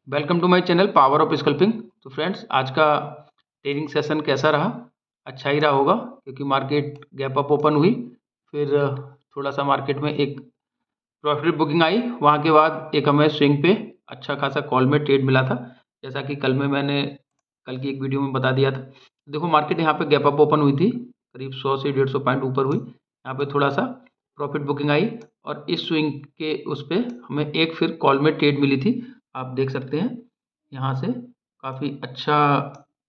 Welcome to my channel power of scalping. तो friends, आज का ट्रेडिंग सेशन कैसा रहा? अच्छा ही रहा होगा, क्योंकि मार्केट गैप अप ओपन हुई, फिर थोड़ा सा मार्केट में एक प्रॉफिट बुकिंग आई। वहाँ के बाद एक हमें स्विंग पे अच्छा खासा कॉल में ट्रेड मिला था, जैसा कि मैंने कल की एक वीडियो में बता दिया था। देखो, मार्केट यहाँ पे गैप अप ओपन हुई थी, करीब 100 से 150 पॉइंट ऊपर हुई। यहाँ पे थोड़ा सा प्रॉफिट बुकिंग आई और इस स्विंग के उस पर हमें एक फिर कॉल में ट्रेड मिली थी। आप देख सकते हैं यहाँ से काफ़ी अच्छा,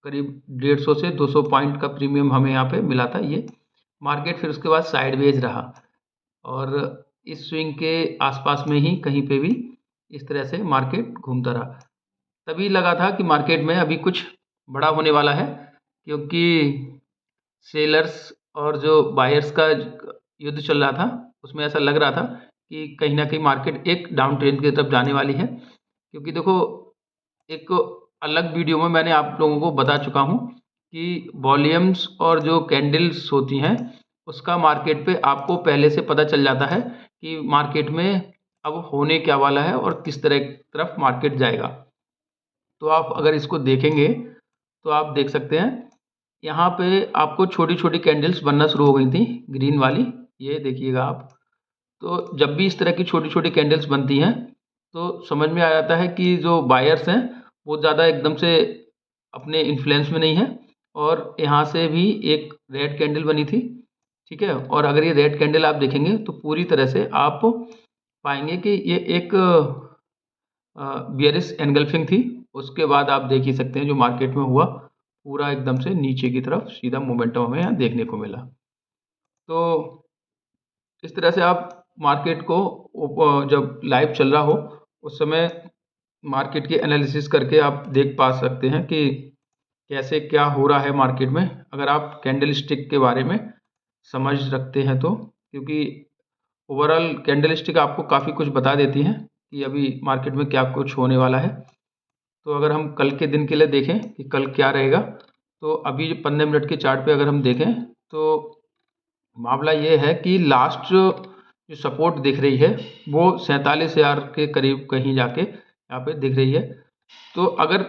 करीब 150 से 200 पॉइंट का प्रीमियम हमें यहाँ पे मिला था। ये मार्केट फिर उसके बाद साइडवेज रहा और इस स्विंग के आसपास में ही कहीं पे भी इस तरह से मार्केट घूमता रहा। तभी लगा था कि मार्केट में अभी कुछ बड़ा होने वाला है, क्योंकि सेलर्स और जो बायर्स का युद्ध चल रहा था, उसमें ऐसा लग रहा था कि कहीं ना कहीं मार्केट एक डाउन ट्रेंड की तरफ जाने वाली है। क्योंकि देखो, एक अलग वीडियो में मैंने आप लोगों को बता चुका हूँ कि वॉल्यूम्स और जो कैंडल्स होती हैं, उसका मार्केट पे आपको पहले से पता चल जाता है कि मार्केट में अब होने क्या वाला है और किस तरह की तरफ मार्केट जाएगा। तो आप अगर इसको देखेंगे तो आप देख सकते हैं यहाँ पे आपको छोटी छोटी कैंडल्स बनना शुरू हो गई थी, ग्रीन वाली, ये देखिएगा आप। तो जब भी इस तरह की छोटी छोटी कैंडल्स बनती हैं तो समझ में आ जाता है कि जो बायर्स हैं वो ज़्यादा एकदम से अपने इन्फ्लुएंस में नहीं है। और यहाँ से भी एक रेड कैंडल बनी थी, ठीक है। और अगर ये रेड कैंडल आप देखेंगे तो पूरी तरह से आप पाएंगे कि ये एक बियरिश एनगल्फिंग थी। उसके बाद आप देख ही सकते हैं जो मार्केट में हुआ, पूरा एकदम से नीचे की तरफ सीधा मोमेंटम हमें यहाँ देखने को मिला। तो इस तरह से आप मार्केट को जब लाइव चल रहा हो उस समय मार्केट की एनालिसिस करके आप देख पा सकते हैं कि कैसे क्या हो रहा है मार्केट में, अगर आप कैंडल स्टिक के बारे में समझ रखते हैं तो। क्योंकि ओवरऑल कैंडल स्टिक आपको काफ़ी कुछ बता देती हैं कि अभी मार्केट में क्या कुछ होने वाला है। तो अगर हम कल के दिन के लिए देखें कि कल क्या रहेगा, तो अभी जो 15 मिनट के चार्ट पे अगर हम देखें तो मामला ये है कि लास्ट जो सपोर्ट दिख रही है वो 47,000 के करीब कहीं जाके यहाँ पे दिख रही है। तो अगर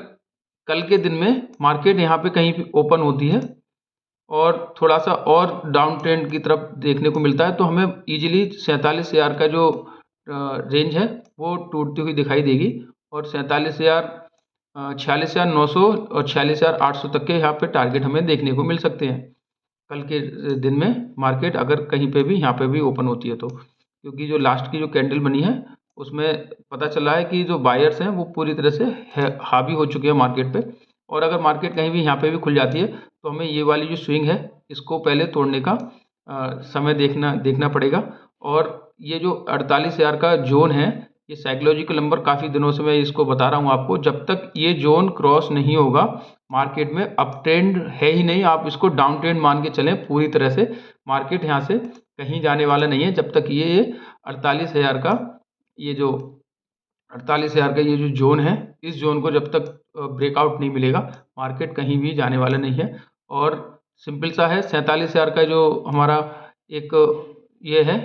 कल के दिन में मार्केट यहाँ पे कहीं भी ओपन होती है और थोड़ा सा और डाउन ट्रेंड की तरफ देखने को मिलता है, तो हमें इजीली 47,000 का जो रेंज है वो टूटती हुई दिखाई देगी। और 47,000, 46,900 और 46,800 तक के यहाँ पे टारगेट हमें देखने को मिल सकते हैं कल के दिन में, मार्केट अगर कहीं पे भी यहाँ पे भी ओपन होती है तो। क्योंकि जो लास्ट की जो कैंडल बनी है उसमें पता चला है कि जो बायर्स हैं वो पूरी तरह से हावी हो चुके हैं मार्केट पे। और अगर मार्केट कहीं भी यहाँ पे भी खुल जाती है तो हमें ये वाली जो स्विंग है इसको पहले तोड़ने का समय देखना देखना पड़ेगा। और ये जो 48,000 का जोन है, ये साइकोलॉजिकल नंबर काफ़ी दिनों से मैं इसको बता रहा हूँ आपको, जब तक ये जोन क्रॉस नहीं होगा मार्केट में अप ट्रेंड है ही नहीं। आप इसको डाउन ट्रेंड मान के चलें पूरी तरह से, मार्केट यहाँ से कहीं जाने वाला नहीं है जब तक ये 48,000 का ये जो 48,000 का ये जो जोन है, इस जोन को जब तक ब्रेकआउट नहीं मिलेगा मार्केट कहीं भी जाने वाला नहीं है। और सिंपल सा है, 47,000 का जो हमारा एक ये है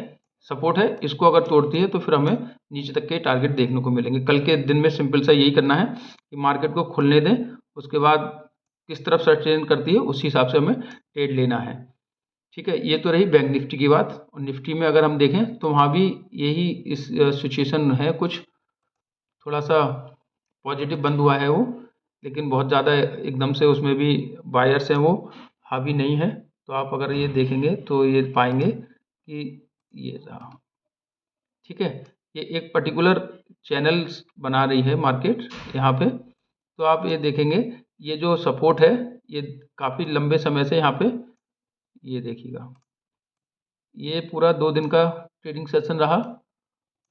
सपोर्ट है, इसको अगर तोड़ती है तो फिर हमें नीचे तक के टारगेट देखने को मिलेंगे। कल के दिन में सिंपल सा यही करना है कि मार्केट को खुलने दें, उसके बाद किस तरफ सस्टेन करती है उसी हिसाब से हमें ट्रेड लेना है, ठीक है। ये तो रही बैंक निफ्टी की बात। और निफ्टी में अगर हम देखें तो वहाँ भी यही इस सिचुएशन है, कुछ थोड़ा सा पॉजिटिव बंद हुआ है वो, लेकिन बहुत ज़्यादा एकदम से उसमें भी बायर्स हैं वो हावी नहीं है। तो आप अगर ये देखेंगे तो ये पाएंगे कि ये रहा, ठीक है। ये एक पर्टिकुलर चैनल बना रही है मार्केट यहाँ पे। तो आप ये देखेंगे ये जो सपोर्ट है ये काफ़ी लंबे समय से यहाँ पे, ये देखिएगा, ये पूरा 2 दिन का ट्रेडिंग सेशन रहा।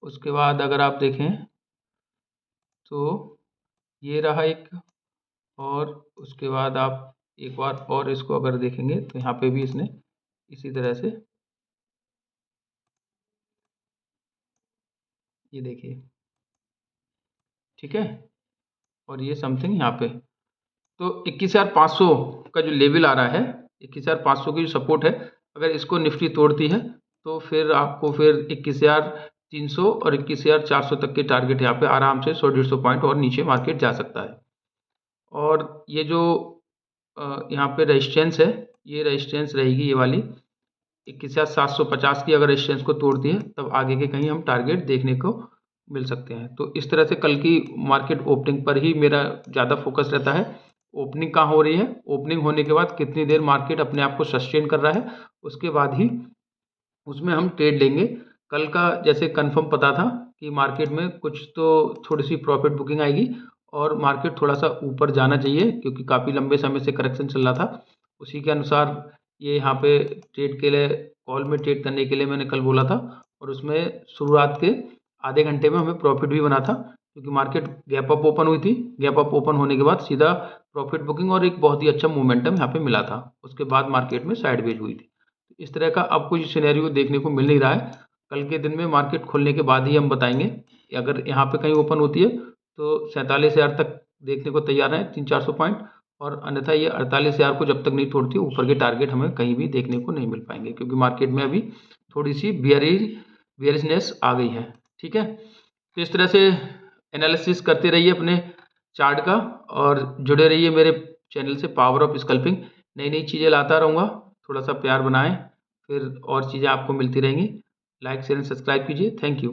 उसके बाद अगर आप देखें तो ये रहा एक, और उसके बाद आप एक बार और इसको अगर देखेंगे तो यहाँ पे भी इसने इसी तरह से, ये देखिए, ठीक है। और ये समथिंग यहाँ पे तो 21,500 का जो लेवल आ रहा है, 21,500 की जो सपोर्ट है, अगर इसको निफ्टी तोड़ती है तो फिर आपको फिर 300 और 21,400 तक के टारगेट यहाँ पे आराम से 100-150 पॉइंट और नीचे मार्केट जा सकता है। और ये जो यहाँ पे रेजिस्टेंस है, ये रेजिस्टेंस रहेगी ये वाली 21,750 की। अगर रेजिस्टेंस को तोड़ती है तब आगे के कहीं हम टारगेट देखने को मिल सकते हैं। तो इस तरह से कल की मार्केट ओपनिंग पर ही मेरा ज़्यादा फोकस रहता है। ओपनिंग कहाँ हो रही है, ओपनिंग होने के बाद कितनी देर मार्केट अपने आप को सस्टेन कर रहा है, उसके बाद ही उसमें हम ट्रेड लेंगे। कल का जैसे कंफर्म पता था कि मार्केट में कुछ तो थोड़ी सी प्रॉफिट बुकिंग आएगी और मार्केट थोड़ा सा ऊपर जाना चाहिए, क्योंकि काफ़ी लंबे समय से करेक्शन चल रहा था। उसी के अनुसार ये यहाँ पे ट्रेड के लिए, कॉल में ट्रेड करने के लिए मैंने कल बोला था, और उसमें शुरुआत के आधे घंटे में हमें प्रॉफिट भी बना था, क्योंकि मार्केट गैप अप ओपन हुई थी। गैप अप ओपन होने के बाद सीधा प्रॉफिट बुकिंग और एक बहुत ही अच्छा मोमेंटम यहाँ पे मिला था। उसके बाद मार्केट में साइडवेज हुई थी। इस तरह का अब कुछ सिनेरियो देखने को मिल नहीं रहा है। कल के दिन में मार्केट खुलने के बाद ही हम बताएंगे। अगर यहाँ पे कहीं ओपन होती है तो 47,000 तक देखने को तैयार है, 300-400 पॉइंट, और अन्यथा ये 48,000 को जब तक नहीं तोड़ती ऊपर के टारगेट हमें कहीं भी देखने को नहीं मिल पाएंगे, क्योंकि मार्केट में अभी थोड़ी सी बियरिशनेस आ गई है। ठीक है, तो इस तरह से एनालिसिस करते रहिए अपने चार्ट का, और जुड़े रहिए मेरे चैनल से पावर ऑफ स्कल्पिंग। नई नई चीज़ें लाता रहूँगा, थोड़ा सा प्यार बनाएं, फिर और चीज़ें आपको मिलती रहेंगी। लाइक शेयर एंड सब्सक्राइब कीजिए। Thank you.